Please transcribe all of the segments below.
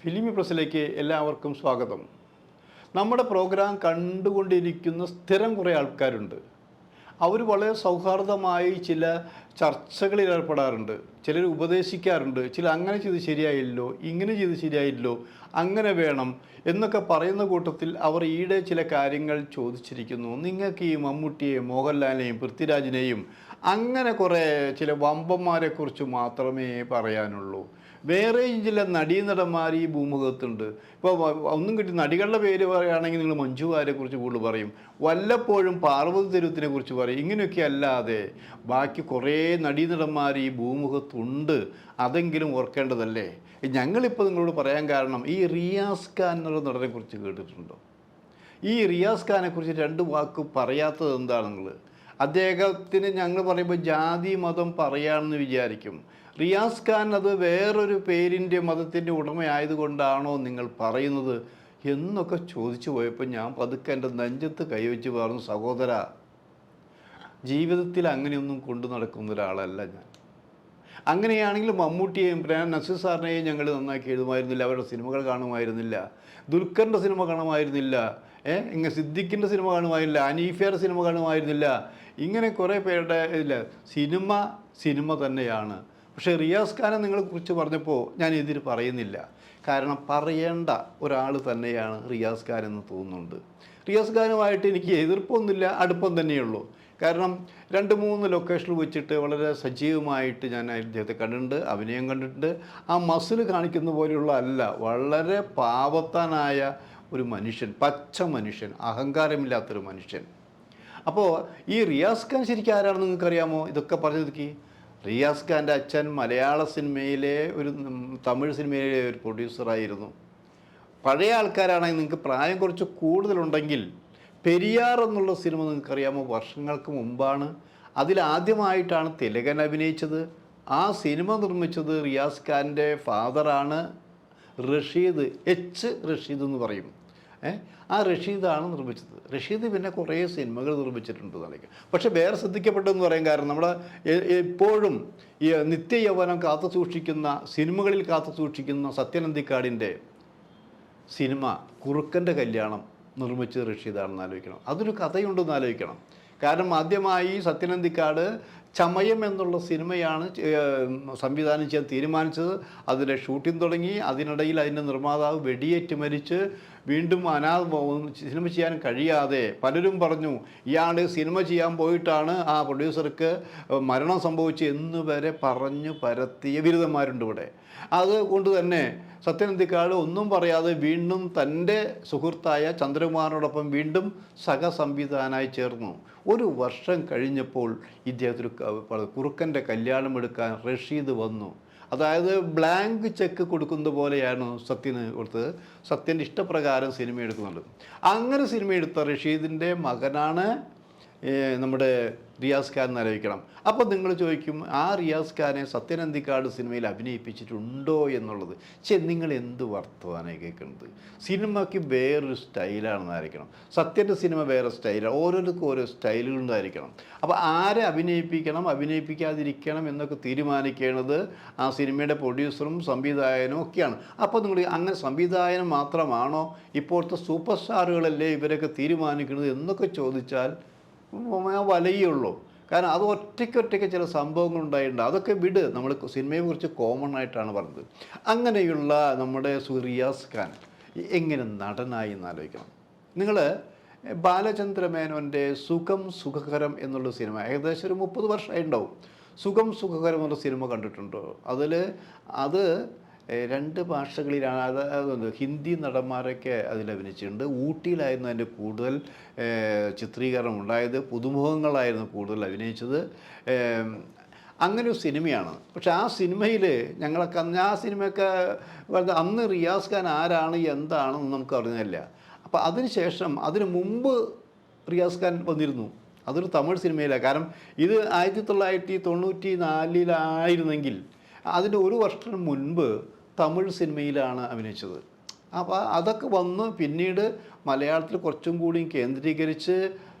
ഫിലിമി പ്രസിലേക്ക് എല്ലാവർക്കും സ്വാഗതം. നമ്മുടെ പ്രോഗ്രാം കണ്ടുകൊണ്ടിരിക്കുന്ന സ്ഥിരം കുറേ ആൾക്കാരുണ്ട്. അവർ വളരെ സൗഹാർദ്ദമായി ചില ചർച്ചകളിൽ ഏർപ്പെടാറുണ്ട്. ചിലർ ഉപദേശിക്കാറുണ്ട്. അങ്ങനെ ചെയ്ത് ശരിയായില്ലോ, ഇങ്ങനെ ചെയ്ത് ശരിയായില്ലോ, അങ്ങനെ വേണം എന്നൊക്കെ പറയുന്ന കൂട്ടത്തിൽ അവർ ഈയിടെ ചില കാര്യങ്ങൾ ചോദിച്ചിരിക്കുന്നു. നിങ്ങൾക്ക് ഈ മമ്മൂട്ടിയെയും മോഹൻലാലിനെയും പൃഥ്വിരാജിനെയും അങ്ങനെ കുറേ ചില വമ്പന്മാരെക്കുറിച്ച് മാത്രമേ പറയാനുള്ളൂ. വേറെയും ചില നടീനടന്മാർ ഈ ഭൂമുഖത്തുണ്ട്. ഇപ്പോൾ ഒന്നും കിട്ടി നടികളുടെ പേര് പറയുകയാണെങ്കിൽ നിങ്ങൾ മഞ്ജു വാര്യരെക്കുറിച്ച് കൂടുതൽ പറയും, വല്ലപ്പോഴും പാർവതി തെരുവത്തിനെ കുറിച്ച് പറയും. ഇങ്ങനെയൊക്കെ അല്ലാതെ ബാക്കി കുറേ നടീനടന്മാർ ഈ ഭൂമുഖത്തുണ്ട്. അതെങ്കിലും ഓർക്കേണ്ടതല്ലേ. ഞങ്ങളിപ്പോൾ നിങ്ങളോട് പറയാൻ കാരണം ഈ റിയാസ് ഖാൻ എന്നുള്ള നടനെക്കുറിച്ച് കേട്ടിട്ടുണ്ടോ? ഈ റിയാസ് ഖാനെക്കുറിച്ച് രണ്ട് വാക്ക് പറയാത്തത് എന്താണ് നിങ്ങൾ? അദ്ദേഹത്തിന് ഞങ്ങൾ പറയുമ്പോൾ ജാതി മതം പറയാമെന്ന് വിചാരിക്കും. റിയാസ് ഖാൻ അത് വേറൊരു പേരിൻ്റെ മതത്തിൻ്റെ ഉടമയായതുകൊണ്ടാണോ നിങ്ങൾ പറയുന്നത് എന്നൊക്കെ ചോദിച്ചു പോയപ്പോൾ ഞാൻ പതുക്കെ എൻ്റെ നെഞ്ചത്ത് കൈവച്ച് പറഞ്ഞു, സഹോദര, ജീവിതത്തിൽ അങ്ങനെയൊന്നും കൊണ്ടു നടക്കുന്ന ഒരാളല്ല ഞാൻ. അങ്ങനെയാണെങ്കിൽ മമ്മൂട്ടിയെയും നസീർ സാറിനെയും ഞങ്ങൾ നന്നാക്കി എഴുതുമായിരുന്നില്ല, അവരുടെ സിനിമകൾ കാണുമായിരുന്നില്ല, ദുൽഖറിൻ്റെ സിനിമ കാണുമായിരുന്നില്ല, ഇങ്ങനെ സിദ്ദിഖിൻ്റെ സിനിമ കാണുമായിരുന്നില്ല, അനീഫയുടെ സിനിമ കാണുമായിരുന്നില്ല. ഇങ്ങനെ കുറേ പേരുടെ ഇല്ല. സിനിമ തന്നെയാണ്. പക്ഷേ റിയാസ് ഖാനെ നിങ്ങളെക്കുറിച്ച് പറഞ്ഞപ്പോൾ ഞാൻ എതിര് പറയുന്നില്ല. കാരണം പറയേണ്ട ഒരാൾ തന്നെയാണ് റിയാസ് ഖാൻ എന്ന് തോന്നുന്നുണ്ട്. റിയാസ് ഖാനുമായിട്ട് എനിക്ക് എതിർപ്പൊന്നുമില്ല, അടുപ്പം തന്നെയുള്ളൂ. കാരണം 2-3 ലൊക്കേഷനിൽ വെച്ചിട്ട് വളരെ സജീവമായിട്ട് ഞാൻ അദ്ദേഹത്തെ കണ്ടിട്ടുണ്ട്, അഭിനയം കണ്ടിട്ടുണ്ട്. ആ മസിൽ കാണിക്കുന്ന പോലെയുള്ള അല്ല, വളരെ പാവത്താനായ ഒരു മനുഷ്യൻ, പച്ച മനുഷ്യൻ, അഹങ്കാരമില്ലാത്തൊരു മനുഷ്യൻ. അപ്പോൾ ഈ റിയാസ് ഖാൻ ശരിക്കും ആരാണെന്ന് നിങ്ങൾക്കറിയാമോ? ഇതൊക്കെ പറഞ്ഞതൊക്കെ റിയാസ് ഖാൻ്റെ അച്ഛൻ മലയാള സിനിമയിലെ ഒരു തമിഴ് സിനിമയിലെ ഒരു പ്രൊഡ്യൂസറായിരുന്നു. പഴയ ആൾക്കാരാണെങ്കിൽ നിങ്ങൾക്ക് പ്രായം കുറച്ച് കൂടുതലുണ്ടെങ്കിൽ പെരിയാർ എന്നുള്ള സിനിമ നിങ്ങൾക്കറിയാമോ? വർഷങ്ങൾക്ക് മുമ്പാണ്. അതിലാദ്യമായിട്ടാണ് തിലകൻ അഭിനയിച്ചത്. ആ സിനിമ നിർമ്മിച്ചത് റിയാസ് ഖാൻ്റെ ഫാദറാണ്, റഷീദ്, റഷീദ് എന്ന് പറയും. ആ റഷീദാണ് നിർമ്മിച്ചത്. റഷീദ് പിന്നെ കുറേ സിനിമകൾ നിർമ്മിച്ചിട്ടുണ്ട് നിലയ്ക്ക്. പക്ഷേ വേറെ ശ്രദ്ധിക്കപ്പെട്ടതെന്ന് പറയാൻ കാരണം നമ്മുടെ എപ്പോഴും ഈ നിത്യയൗവനം കാത്തു സൂക്ഷിക്കുന്ന സിനിമകളിൽ കാത്തു സൂക്ഷിക്കുന്ന സത്യൻ അന്തിക്കാടിൻ്റെ സിനിമ കുറുക്കൻ്റെ കല്യാണം നിർമ്മിച്ചത് റഷീദാണെന്ന് ആലോചിക്കണം. അതൊരു കഥയുണ്ടെന്ന് ആലോചിക്കണം. കാരണം ആദ്യമായി സത്യൻ അന്തിക്കാട് ചമയം എന്നുള്ള സിനിമയാണ് സംവിധാനം ചെയ്യാൻ തീരുമാനിച്ചത്. അതിൻ്റെ ഷൂട്ടിംഗ് തുടങ്ങി. അതിനിടയിൽ അതിൻ്റെ നിർമ്മാതാവ് വെടിയേറ്റ് മരിച്ച് വീണ്ടും സിനിമ ചെയ്യാൻ കഴിയാതെ പലരും പറഞ്ഞു ഇയാൾ സിനിമ ചെയ്യാൻ പോയിട്ടാണ് ആ പ്രൊഡ്യൂസർക്ക് മരണം സംഭവിച്ചു എന്ന് വരെ പറഞ്ഞു പരത്തിയ ബിരുദന്മാരുണ്ട് ഇവിടെ. അതുകൊണ്ട് തന്നെ സത്യൻ അന്തിക്കാട് ഒന്നും പറയാതെ വീണ്ടും തൻ്റെ സുഹൃത്തായ ചന്ദ്രകുമാറിനോടൊപ്പം വീണ്ടും സഹസംവിധാനായി ചേർന്നു. 1 വർഷം കഴിഞ്ഞപ്പോൾ ഇദ്ദേഹത്തിന് കുറുക്കൻ്റെ കല്യാണം എടുക്കാൻ റഷീദ് വന്നു. അതായത് ബ്ലാങ്ക് ചെക്ക് കൊടുക്കുന്ന പോലെയാണ് സത്യന് കൊടുത്തത്. സത്യൻ്റെ ഇഷ്ടപ്രകാരം സിനിമ എടുക്കുന്നുണ്ട്. അങ്ങനെ സിനിമ എടുത്ത റഷീദിൻ്റെ മകനാണ് നമ്മുടെ റിയാസ് ഖാൻ എന്നാലോചിക്കണം. അപ്പോൾ നിങ്ങൾ ചോദിക്കും, ആ റിയാസ് ഖാനെ സത്യൻ അന്തിക്കാട് സിനിമയിൽ അഭിനയിപ്പിച്ചിട്ടുണ്ടോ എന്നുള്ളത്. നിങ്ങൾ എന്ത് വർത്തമാനമായി കേൾക്കുന്നത്? സിനിമയ്ക്ക് വേറൊരു സ്റ്റൈലാണെന്നായിരിക്കണം. സത്യൻ്റെ സിനിമ വേറെ സ്റ്റൈലാണ്. ഓരോരുത്തർക്കും ഓരോ സ്റ്റൈലുകളുണ്ടായിരിക്കണം. അപ്പോൾ ആരെ അഭിനയിപ്പിക്കണം, അഭിനയിപ്പിക്കാതിരിക്കണം എന്നൊക്കെ തീരുമാനിക്കേണ്ടത് ആ സിനിമയുടെ പ്രൊഡ്യൂസറും സംവിധായകനും ഒക്കെയാണ്. അപ്പോൾ നിങ്ങൾ അങ്ങനെ സംവിധായകനും മാത്രമാണോ ഇപ്പോഴത്തെ സൂപ്പർ സ്റ്റാറുകളല്ലേ ഇവരൊക്കെ തീരുമാനിക്കുന്നത് എന്നൊക്കെ ചോദിച്ചാൽ വലയുള്ളൂ. കാരണം അത് ഒറ്റയ്ക്കൊറ്റയ്ക്ക് ചില സംഭവങ്ങളുണ്ടായിട്ടുണ്ട്. അതൊക്കെ വിട്, നമ്മൾ സിനിമയെക്കുറിച്ച് കോമൺ ആയിട്ടാണ് പറഞ്ഞത്. അങ്ങനെയുള്ള നമ്മുടെ റിയാസ് ഖാൻ എങ്ങനെ നടനായി എന്നാലോചിക്കണം. നിങ്ങൾ ബാലചന്ദ്രമേനോൻ്റെ സുഖം സുഖകരം എന്നുള്ള സിനിമ ഏകദേശം ഒരു 30 വർഷമായിട്ടുണ്ടാവും. സുഖം സുഖകരം എന്നുള്ള സിനിമ കണ്ടിട്ടുണ്ടോ? അത് 2 ഭാഷകളിലാണ്. അതായത് ഹിന്ദി നടന്മാരൊക്കെ അതിൽ അഭിനയിച്ചിട്ടുണ്ട്. ഊട്ടിയിലായിരുന്നു അതിൻ്റെ കൂടുതൽ ചിത്രീകരണം ഉണ്ടായത്. പുതുമുഖങ്ങളായിരുന്നു കൂടുതൽ അഭിനയിച്ചത്. അങ്ങനെ ഒരു സിനിമയാണ്. പക്ഷെ ആ സിനിമയിൽ ഞങ്ങളൊക്കെ ആ സിനിമയൊക്കെ അന്ന് റിയാസ് ഖാൻ ആരാണ് എന്താണെന്ന് നമുക്ക് അറിഞ്ഞില്ല. അപ്പോൾ അതിന് മുമ്പ് റിയാസ് ഖാൻ വന്നിരുന്നു. അതൊരു തമിഴ് സിനിമയിലാണ്. കാരണം ഇത് 1994 അതിൻ്റെ 1 വർഷത്തിന് മുൻപ് തമിഴ് സിനിമയിലാണ് അഭിനയിച്ചത്. അപ്പോൾ അതൊക്കെ വന്ന് പിന്നീട് മലയാളത്തിൽ കുറച്ചും കൂടി കേന്ദ്രീകരിച്ച്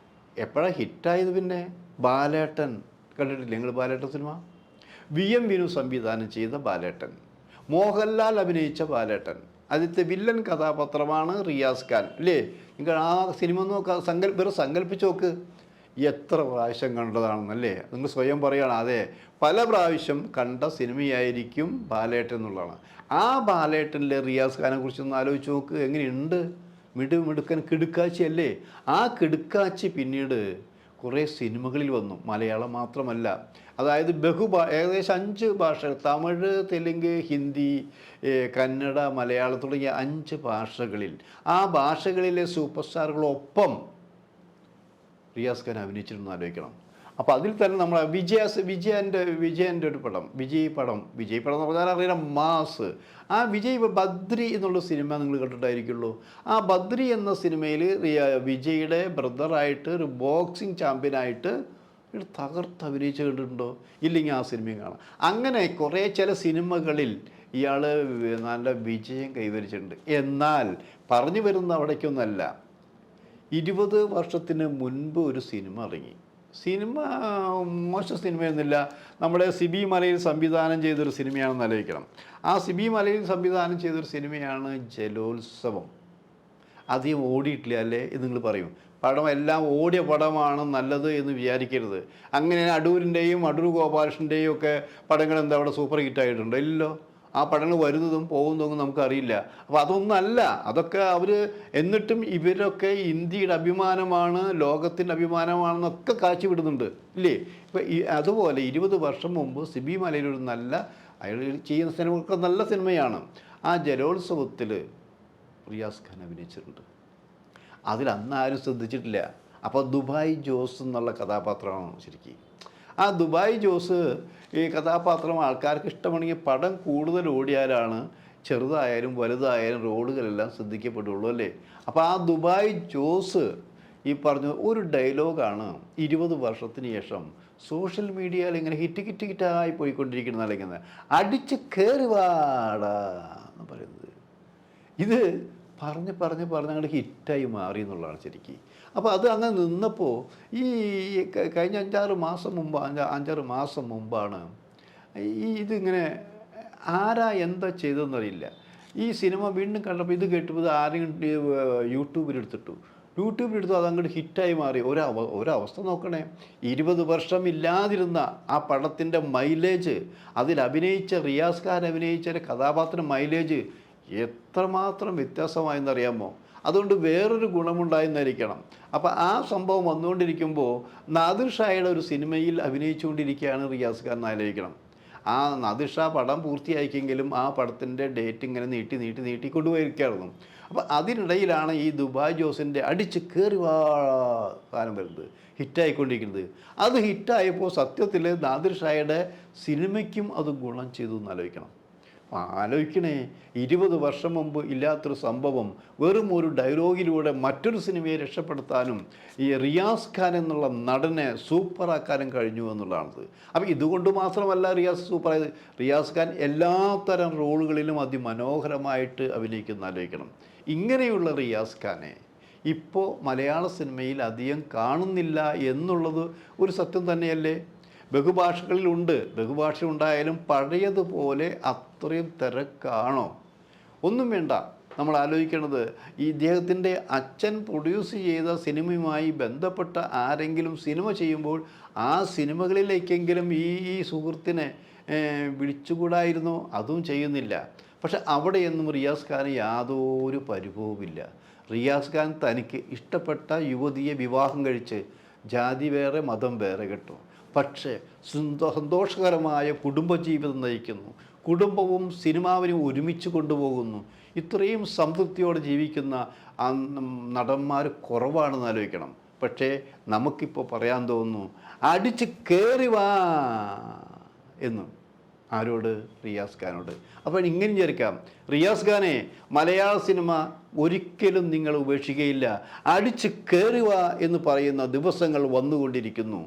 എപ്പോഴാണ് ഹിറ്റായത്? പിന്നെ ബാലേട്ടൻ കണ്ടിട്ടില്ലേ നിങ്ങൾ? ബാലേട്ടൻ സിനിമ VM വിനു സംവിധാനം ചെയ്ത ബാലേട്ടൻ, മോഹൻലാൽ അഭിനയിച്ച ബാലേട്ടൻ, ആദ്യത്തെ വില്ലൻ കഥാപാത്രമാണ് റിയാസ് ഖാൻ അല്ലേ? നിങ്ങൾ ആ സിനിമ വെറും സങ്കല്പിച്ച് നോക്ക്, എത്ര പ്രാവശ്യം കണ്ടതാണെന്നല്ലേ? നിങ്ങൾ സ്വയം പറയുകയാണ്, അതെ പല പ്രാവശ്യം കണ്ട സിനിമയായിരിക്കും ബാലേട്ടൻ എന്നുള്ളതാണ്. ആ ബാലേട്ടനിലെ റിയാസ് ഖാനെ കുറിച്ചൊന്ന് ആലോചിച്ച് നോക്ക്, എങ്ങനെയുണ്ട്? മിടുക്കൻ കിടുക്കാച്ചിയല്ലേ? ആ കിടുക്കാച്ചി പിന്നീട് കുറേ സിനിമകളിൽ വന്നു, മലയാളം മാത്രമല്ല. അതായത് ഏകദേശം 5 ഭാഷകൾ, തമിഴ്, തെലുങ്ക്, ഹിന്ദി, കന്നഡ, മലയാളം തുടങ്ങിയ 5 ഭാഷകളിൽ, ആ ഭാഷകളിലെ സൂപ്പർ സ്റ്റാറുകളൊപ്പം റിയാസ് ഖാൻ അഭിനയിച്ചിരുന്നു ആലോചിക്കണം. അപ്പോൾ അതിൽ തന്നെ നമ്മൾ വിജയൻ്റെ ഒരു പടം, വിജയ് പടം എന്ന് പറഞ്ഞാൽ അറിയാം, മാസ്. ആ ബദ്രി എന്നുള്ള സിനിമ നിങ്ങൾ കണ്ടിട്ടായിരിക്കുള്ളൂ. ആ ബദ്രി എന്ന സിനിമയിൽ വിജയുടെ ബ്രദറായിട്ട് ഒരു ബോക്സിംഗ് ചാമ്പ്യനായിട്ട് തകർത്ത് അഭിനയിച്ച് കണ്ടിട്ടുണ്ടോ? ഇല്ലെങ്കിൽ ആ സിനിമയും കാണാം. അങ്ങനെ കുറേ ചില സിനിമകളിൽ ഇയാൾ നല്ല വിജയം കൈവരിച്ചിട്ടുണ്ട്. എന്നാൽ പറഞ്ഞു വരുന്ന അവിടേക്കൊന്നല്ല, 20 വർഷത്തിന് മുൻപ് ഒരു സിനിമ ഇറങ്ങി. സിനിമ മോശം സിനിമയൊന്നുമില്ല. നമ്മുടെ സിബി മലയിൽ സംവിധാനം ചെയ്തൊരു സിനിമയാണെന്ന് ആലോചിക്കണം. ആ സിബി മലയിൽ സംവിധാനം ചെയ്തൊരു സിനിമയാണ് ജലോത്സവം. അധികം ഓടിയിട്ടില്ല അല്ലേ എന്ന് നിങ്ങൾ പറയും. പടം എല്ലാം ഓടിയ പടമാണ് നല്ലത് എന്ന് വിചാരിക്കരുത്. അങ്ങനെ അടൂരിൻ്റെയും അടൂർ ഗോപാലകൃഷ്ണൻ്റെയും ഒക്കെ പടങ്ങൾ എന്താ അവിടെ സൂപ്പർ ഹിറ്റായിട്ടുണ്ടോ? ഇല്ലല്ലോ. ആ പടങ്ങൾ വരുന്നതും പോകുന്നതും നമുക്കറിയില്ല. അപ്പോൾ അതൊന്നല്ല, അതൊക്കെ അവർ എന്നിട്ടും ഇവരൊക്കെ ഇന്ത്യയുടെ അഭിമാനമാണ്, ലോകത്തിൻ്റെ അഭിമാനമാണെന്നൊക്കെ കാഴ്ചവിടുന്നുണ്ട് ഇല്ലേ? ഇപ്പോൾ അതുപോലെ 20 വർഷം മുമ്പ് സിബി മലയിലൊരു നല്ല, അയാൾ ചെയ്യുന്ന സിനിമകൾക്ക് നല്ല സിനിമയാണ്. ആ ജലോത്സവത്തിൽ റിയാസ് ഖാൻ അഭിനയിച്ചിട്ടുണ്ട്. അതിൽ അന്ന് ആരും ശ്രദ്ധിച്ചിട്ടില്ല. അപ്പോൾ ദുബായ് ജോസ് എന്നുള്ള കഥാപാത്രമാണ് ശരിക്കും. ആ ദുബായ് ജോസ് ഈ കഥാപാത്രം ആൾക്കാർക്ക് ഇഷ്ടമാണെങ്കിൽ പടം കൂടുതൽ ഓടിയാലാണ് ചെറുതായാലും വലുതായാലും റോളുകളെല്ലാം ശ്രദ്ധിക്കപ്പെടുള്ളൂ അല്ലേ? അപ്പോൾ ആ ദുബായ് ജോസ് ഈ പറഞ്ഞ ഒരു ഡയലോഗാണ് 20 വർഷത്തിന് ശേഷം സോഷ്യൽ മീഡിയയിൽ ഇങ്ങനെ ഹിറ്റായി പോയിക്കൊണ്ടിരിക്കുന്ന അല്ലെങ്കിൽ അടിച്ച് കയറി വാടാ എന്ന് പറയുന്നത്. ഇത് പറഞ്ഞ് അങ്ങോട്ട് ഹിറ്റായി മാറി എന്നുള്ളതാണ് ശരിക്കും. അപ്പോൾ അത് അങ്ങനെ നിന്നപ്പോൾ ഈ കഴിഞ്ഞ 5-6 മാസം മുമ്പാണ് ഇതിങ്ങനെ ആരാ എന്താ ചെയ്തതെന്നറിയില്ല. ഈ സിനിമ വീണ്ടും കണ്ടപ്പോൾ ഇത് കേട്ടപ്പോൾ ഇത് ആരെങ്കിലും യൂട്യൂബിലെടുത്തിട്ടു അതങ്ങോട്ട് ഹിറ്റായി മാറി. ഒരവസ്ഥ നോക്കണേ, 20 വർഷം ഇല്ലാതിരുന്ന ആ പടത്തിൻ്റെ മൈലേജ്, അതിൽ അഭിനയിച്ച റിയാസ് ഖാൻ അഭിനയിച്ച കഥാപാത്രം മൈലേജ് എത്രമാത്രം വ്യത്യാസമായെന്നറിയാമോ? അതുകൊണ്ട് വേറൊരു ഗുണമുണ്ടായെന്നായിരിക്കണം. അപ്പോൾ ആ സംഭവം വന്നുകൊണ്ടിരിക്കുമ്പോൾ നാദിർ ഷായുടെ ഒരു സിനിമയിൽ അഭിനയിച്ചുകൊണ്ടിരിക്കുകയാണ് റിയാസ് ഖാൻ എന്നാലോചിക്കണം. ആ നാദിർ ഷാ പടം പൂർത്തിയാക്കിയെങ്കിലും ആ പടത്തിൻ്റെ ഡേറ്റ് ഇങ്ങനെ നീട്ടി കൊണ്ടുപോയിരിക്കുകയായിരുന്നു. അപ്പോൾ അതിനിടയിലാണ് ഈ ദുബായ് ജോസിൻ്റെ അടിച്ച് കയറി കാലം വരുന്നത്, ഹിറ്റായിക്കൊണ്ടിരിക്കുന്നത്. അത് ഹിറ്റായപ്പോൾ സത്യത്തിൽ നാദിർ ഷായുടെ സിനിമയ്ക്കും അത് ഗുണം ചെയ്തു എന്നാലോചിക്കണം. ആലോചിക്കണേ, 20 വർഷം മുമ്പ് ഇല്ലാത്തൊരു സംഭവം വെറും ഒരു ഡയലോഗിലൂടെ മറ്റൊരു സിനിമയെ രക്ഷപ്പെടുത്താനും ഈ റിയാസ് ഖാൻ എന്നുള്ള നടനെ സൂപ്പറാക്കാനും കഴിഞ്ഞു എന്നുള്ളതാണത്. അപ്പോൾ ഇതുകൊണ്ട് മാത്രമല്ല റിയാസ് ഖാൻ എല്ലാത്തരം റോളുകളിലും അതിമനോഹരമായിട്ട് അഭിനയിക്കുന്ന ആലോചിക്കണം. ഇങ്ങനെയുള്ള റിയാസ് ഖാനെ ഇപ്പോൾ മലയാള സിനിമയിൽ അധികം കാണുന്നില്ല എന്നുള്ളത് ഒരു സത്യം തന്നെയല്ലേ? ബഹുഭാഷകളിലുണ്ട്, ബഹുഭാഷ ഉണ്ടായാലും പഴയതുപോലെ അത്രയും തിരക്കാണോ? ഒന്നും വേണ്ട. നമ്മൾ ആലോചിക്കേണ്ടത്, ഈ ഇദ്ദേഹത്തിൻ്റെ അച്ഛൻ പ്രൊഡ്യൂസ് ചെയ്ത സിനിമയുമായി ബന്ധപ്പെട്ട ആരെങ്കിലും സിനിമ ചെയ്യുമ്പോൾ ആ സിനിമകളിലേക്കെങ്കിലും ഈ സുഹൃത്തിനെ വിളിച്ചുകൂടായിരുന്നോ? അതും ചെയ്യുന്നില്ല. പക്ഷെ അവിടെയൊന്നും റിയാസ് ഖാന് യാതൊരു പരിഭവവുമില്ല. റിയാസ് ഖാൻ തനിക്ക് ഇഷ്ടപ്പെട്ട യുവതിയെ വിവാഹം കഴിച്ച് ജാതി വേറെ മതം വേറെ കിട്ടും, പക്ഷേ സന്തോഷകരമായ കുടുംബജീവിതം നയിക്കുന്നു. കുടുംബവും സിനിമാവിനും ഒരുമിച്ച് കൊണ്ടുപോകുന്നു. ഇത്രയും സംതൃപ്തിയോടെ ജീവിക്കുന്ന നടന്മാർ കുറവാണെന്ന് ആലോചിക്കണം. പക്ഷേ നമുക്കിപ്പോൾ പറയാൻ തോന്നുന്നു, അടിച്ച് കയറി വാ എന്ന്. ആരോട്? റിയാസ് ഖാനോട്. അപ്പോൾ ഇങ്ങനെ വിചാരിക്കാം, റിയാസ് ഖാനെ മലയാള സിനിമ ഒരിക്കലും നിങ്ങൾ ഉപേക്ഷിക്കുകയില്ല, അടിച്ച് കയറി വാ എന്ന് പറയുന്ന ദിവസങ്ങൾ വന്നുകൊണ്ടിരിക്കുന്നു.